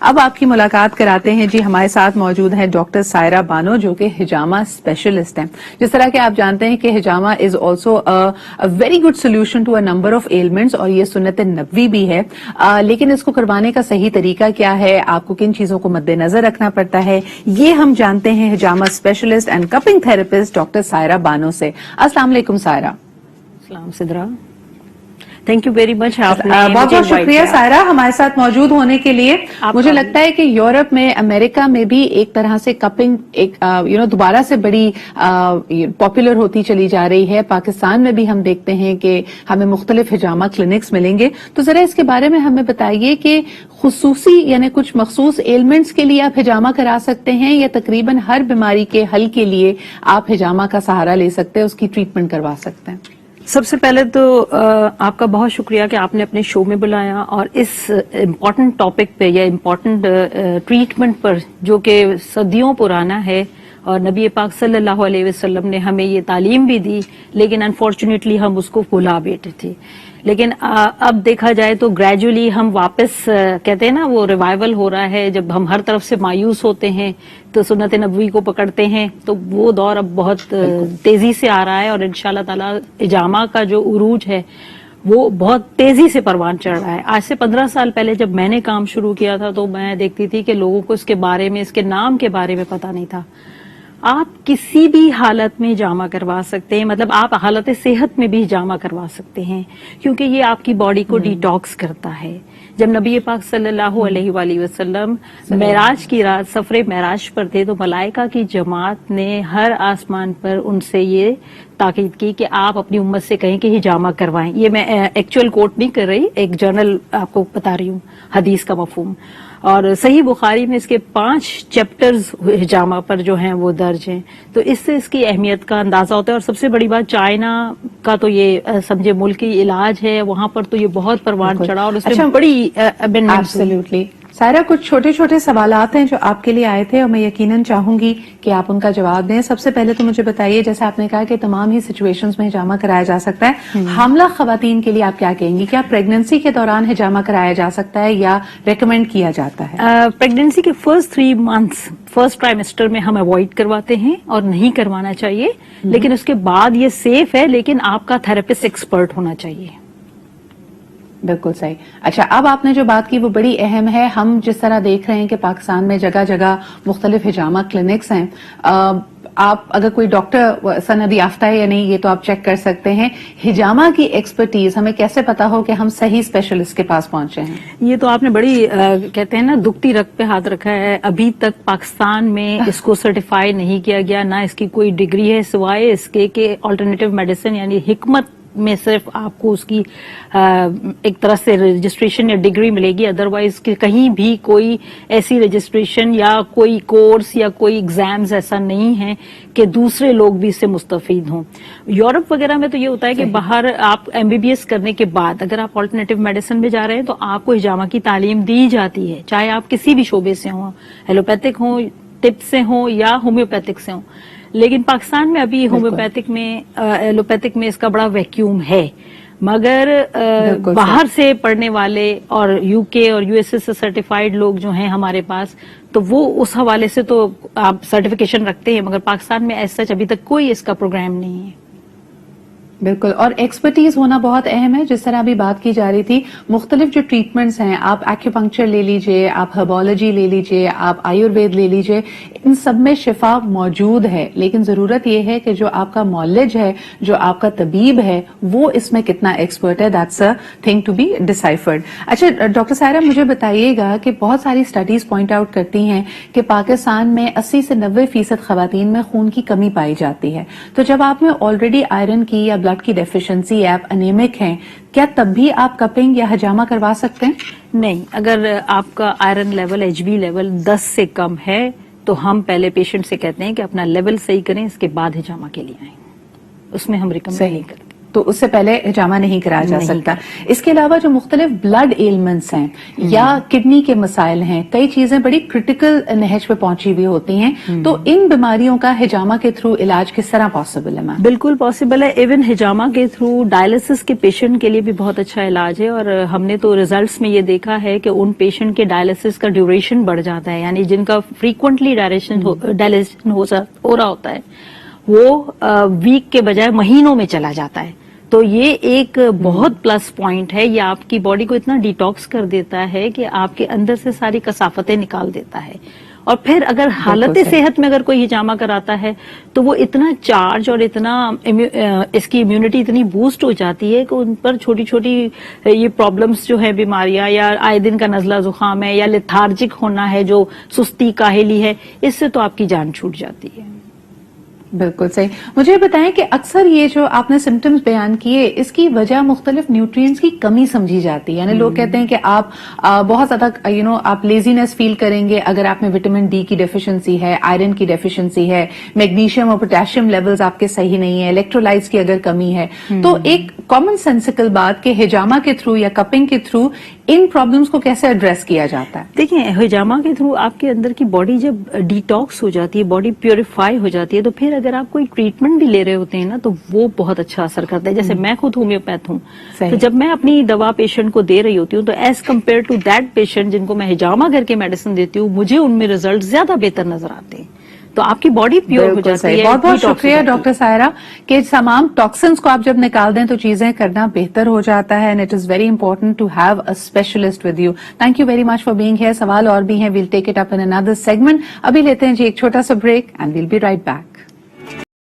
اب آپ کی ملاقات کراتے ہیں جی. ہمارے ساتھ موجود ہیں ڈاکٹر سائرہ بانو جو کہ ہجامہ اسپیشلسٹ ہیں. جس طرح کہ آپ جانتے ہیں کہ ہجامہ is also very good solution to a number of elements, اور یہ سنت نبوی بھی ہے. لیکن اس کو کروانے کا صحیح طریقہ کیا ہے, آپ کو کن چیزوں کو مد نظر رکھنا پڑتا ہے, یہ ہم جانتے ہیں ہجامہ specialist and cupping therapist doctor Saira Bano سے. السلام علیکم سائرہ. السلام Sidra, thank you very much. بہت بہت شکریہ سائرہ ہمارے ساتھ موجود ہونے کے لیے. مجھے لگتا ہے کہ یورپ میں, امریکہ میں بھی ایک طرح سے کپنگ ایک دوبارہ سے بڑی پاپولر ہوتی چلی جا رہی ہے. پاکستان میں بھی ہم دیکھتے ہیں کہ ہمیں مختلف ہجامہ کلینکس ملیں گے. تو ذرا اس کے بارے میں ہمیں بتائیے کہ خصوصی یعنی کچھ مخصوص ایلمنٹس کے لیے آپ ہجامہ کرا سکتے ہیں یا تقریباً ہر بیماری کے حل کے لیے آپ ہجامہ کا سہارا لے سکتے ہیں, اس کی ٹریٹمنٹ کروا سکتے ہیں؟ سب سے پہلے تو آپ کا بہت شکریہ کہ آپ نے اپنے شو میں بلایا اور اس امپورٹنٹ ٹاپک پہ یا امپورٹنٹ ٹریٹمنٹ پر جو کہ صدیوں پرانا ہے, اور نبی پاک صلی اللہ علیہ وسلم نے ہمیں یہ تعلیم بھی دی, لیکن انفارچونیٹلی ہم اس کو بھلا بیٹھے تھے. لیکن اب دیکھا جائے تو گریجولی ہم واپس کہتے ہیں نا وہ ریوائول ہو رہا ہے. جب ہم ہر طرف سے مایوس ہوتے ہیں تو سنت نبوی کو پکڑتے ہیں, تو وہ دور اب بہت تیزی سے آ رہا ہے, اور انشاءاللہ تعالی ہجامہ کا جو عروج ہے وہ بہت تیزی سے پروان چڑھ رہا ہے. آج سے 15 سال پہلے جب میں نے کام شروع کیا تھا تو میں دیکھتی تھی کہ لوگوں کو اس کے بارے میں, اس کے نام کے بارے میں پتہ نہیں تھا. آپ کسی بھی حالت میں ہجامہ کروا سکتے ہیں, مطلب آپ حالت صحت میں بھی ہجامہ کروا سکتے ہیں, کیونکہ یہ آپ کی باڈی کو ڈیٹاکس کرتا ہے. جب نبی پاک صلی اللہ علیہ وآلہ وسلم معراج کی رات سفر معراج پر تھے تو ملائکہ کی جماعت نے ہر آسمان پر ان سے یہ تاکید کی کہ آپ اپنی امت سے کہیں کہ ہجامہ کروائیں. یہ میں ایکچوئل کوٹ نہیں کر رہی, ایک جرنل آپ کو بتا رہی ہوں حدیث کا مفہوم. اور صحیح بخاری میں اس کے 5 چیپٹرز ہجامہ پر جو ہیں وہ درج ہیں, تو اس سے اس کی اہمیت کا اندازہ ہوتا ہے. اور سب سے بڑی بات, چائنا کا تو یہ سمجھے ملکی علاج ہے, وہاں پر تو یہ بہت پروان چڑھا اور اس میں بڑی ایبسلیوٹلی. سائرہ کچھ چھوٹے چھوٹے سوالات ہیں جو آپ کے لیے آئے تھے اور میں یقیناً چاہوں گی کہ آپ ان کا جواب دیں. سب سے پہلے تو مجھے بتائیے, جیسے آپ نے کہا کہ تمام ہی سچویشنز میں ہجامہ کرایا جا سکتا ہے, حاملہ خواتین کے لیے آپ کیا کہیں گی؟ کیا پریگننسی کے دوران ہجامہ کرایا جا سکتا ہے یا ریکمینڈ کیا جاتا ہے؟ پریگننسی کے فرسٹ 3 منتھس فرسٹ ٹرائمیسٹر میں ہم اوائڈ کرواتے ہیں اور نہیں کروانا چاہیے, لیکن اس کے بعد یہ سیف ہے, لیکن آپ کا تھراپسٹ ایکسپرٹ ہونا چاہیے. بالکل صحیح. اچھا, اب آپ نے جو بات کی وہ بڑی اہم ہے. ہم جس طرح دیکھ رہے ہیں کہ پاکستان میں جگہ جگہ مختلف ہجامہ کلینکس ہیں, آپ اگر کوئی ڈاکٹر سند یافتہ ہے یا نہیں یہ تو آپ چیک کر سکتے ہیں. ہجامہ کی ایکسپرٹیز ہمیں کیسے پتا ہو کہ ہم صحیح اسپیشلسٹ کے پاس پہنچے ہیں؟ یہ تو آپ نے بڑی کہتے ہیں نا دکھتی رگ پہ ہاتھ رکھا ہے. ابھی تک پاکستان میں اس کو سرٹیفائی نہیں کیا گیا, نہ اس کی کوئی ڈگری ہے, سوائے اس کے کہ آلٹرنیٹیو میڈیسن یعنی حکمت میں صرف آپ کو اس کی ایک طرح سے رجسٹریشن یا ڈگری ملے گی. ادروائز کہیں بھی کوئی ایسی رجسٹریشن یا کوئی کورس یا کوئی ایگزامز ایسا نہیں ہے کہ دوسرے لوگ بھی اس سے مستفید ہوں. یورپ وغیرہ میں تو یہ ہوتا ہے کہ باہر آپ MBBS کرنے کے بعد اگر آپ آلٹرنیٹیو میڈیسن میں جا رہے ہیں تو آپ کو ہجامہ کی تعلیم دی جاتی ہے, چاہے آپ کسی بھی شعبے سے ہوں, ایلوپیتھک ہوں, طب سے ہوں یا ہومیوپیتھک سے ہوں. لیکن پاکستان میں ابھی ہومیوپیتھک میں ایلوپیتھک میں اس کا بڑا ویکیوم ہے, مگر باہر سے پڑھنے والے اور UK اور USA سے سرٹیفائیڈ لوگ جو ہیں ہمارے پاس, تو وہ اس حوالے سے تو آپ سرٹیفکیشن رکھتے ہیں, مگر پاکستان میں ایسا ابھی تک کوئی اس کا پروگرام نہیں ہے. بالکل, اور ایکسپرٹیز ہونا بہت اہم ہے. جس طرح ابھی بات کی جا رہی تھی, مختلف جو ٹریٹمنٹس ہیں, آپ ایکوپنکچر لے لیجئے, آپ ہربالوجی لے لیجئے, آپ آیوروید لے لیجئے, ان سب میں شفا موجود ہے. لیکن ضرورت یہ ہے کہ جو آپ کا مولج ہے, جو آپ کا طبیب ہے, وہ اس میں کتنا ایکسپرٹ ہے. That's a thing to be deciphered. اچھا ڈاکٹر سائرہ, مجھے بتائیے گا کہ بہت ساری اسٹڈیز پوائنٹ آؤٹ کرتی ہیں کہ پاکستان میں 80 سے 90% خواتین میں خون کی کمی پائی جاتی ہے. تو جب آپ میں آلریڈی آئرن کی یا بلڈ کی ڈیفیشنسی, آپ انیمک ہیں, کیا تب بھی آپ کپنگ یا ہجامہ کروا سکتے ہیں؟ نہیں, اگر آپ کا آئرن لیول HB لیول 10 سے کم ہے تو ہم پہلے پیشنٹ سے کہتے ہیں کہ اپنا لیول صحیح کریں, اس کے بعد ہجامہ کے لیے آئیں. اس میں ہم ریکمینڈ نہیں کرتے. تو اس سے پہلے ہجامہ نہیں کرایا جا سکتا. اس کے علاوہ جو مختلف بلڈ ایلمنٹس ہیں یا کڈنی کے مسائل ہیں, کئی چیزیں بڑی کرٹیکل نہج پہ پہنچی ہوئی ہوتی ہیں, تو ان بیماریوں کا ہجامہ کے تھرو علاج کس طرح پاسبل ہے میم؟ بالکل پاسبل ہے. ایون ہجامہ کے تھرو ڈائلسس کے پیشنٹ کے لیے بھی بہت اچھا علاج ہے, اور ہم نے تو ریزلٹس میں یہ دیکھا ہے کہ ان پیشنٹ کے ڈائلسس کا ڈیوریشن بڑھ جاتا ہے, یعنی جن کا فریکوینٹلی ڈائلیشن ہو رہا ہوتا ہے وہ ویک کے بجائے مہینوں میں چلا جاتا ہے. تو یہ ایک بہت پلس پوائنٹ ہے, یہ آپ کی باڈی کو اتنا ڈیٹاکس کر دیتا ہے کہ آپ کے اندر سے ساری کثافتیں نکال دیتا ہے. اور پھر اگر حالت صحت میں اگر کوئی ہجامہ کراتا ہے تو وہ اتنا چارج اور اتنا اس کی امیونٹی اتنی بوسٹ ہو جاتی ہے کہ ان پر چھوٹی چھوٹی یہ پرابلمز جو ہے, بیماریاں یا آئے دن کا نزلہ زکام ہے یا لیتھارجک ہونا ہے, جو سستی کاہلی ہے, اس سے تو آپ کی جان چھوٹ جاتی ہے. بالکل صحیح. مجھے بتائیں کہ اکثر یہ جو آپ نے سمٹمز بیان کیے, اس کی وجہ مختلف نیوٹرینز کی کمی سمجھی جاتی ہے. یعنی لوگ کہتے ہیں کہ آپ بہت زیادہ آپ لیزینس فیل کریں گے اگر آپ میں وٹامن ڈی کی ڈیفیشنسی ہے, آئرن کی ڈیفیشنسی ہے, میگنیشیم اور پوٹیشیم لیولز آپ کے صحیح نہیں ہیں, الیکٹرولائٹس کی اگر کمی ہے, تو ایک کامن سینسیکل بات کہ ہجامہ کے تھرو یا کپنگ کے تھرو ان پرابلمز کو کیسے ایڈریس کیا جاتا ہے؟ دیکھیں, ہجامہ کے تھرو آپ کے اندر کی باڈی جب ڈیٹاکس ہو جاتی ہے, باڈی پیوریفائی ہو جاتی ہے, تو پھر اگر آپ کوئی ٹریٹمنٹ بھی لے رہے ہوتے ہیں نا تو وہ بہت اچھا اثر کرتا ہے. جیسے میں خود ہومیوپیتھ ہوں, تو جب میں اپنی دوا پیشنٹ کو دے رہی ہوتی ہوں تو as compare to that patient جن کو میں ہجامہ کر کے میڈیسن دیتی ہوں, مجھے ان میں ریزلٹ زیادہ بہتر نظر آتے ہیں. تو آپ کی باڈی پیور ہو جاتی ہے. بہت بہت شکریہ ڈاکٹر سائرہ کہ تمام ٹاکسنس کو آپ جب نکال دیں تو چیزیں کرنا بہتر ہو جاتا ہے, and it is very important to have a specialist with you. Thank you very much for being here. سوال اور بھی ہیں, we'll take it up in another segment. ابھی لیتے ہیں جی ایک چھوٹا سا break and we'll be right back.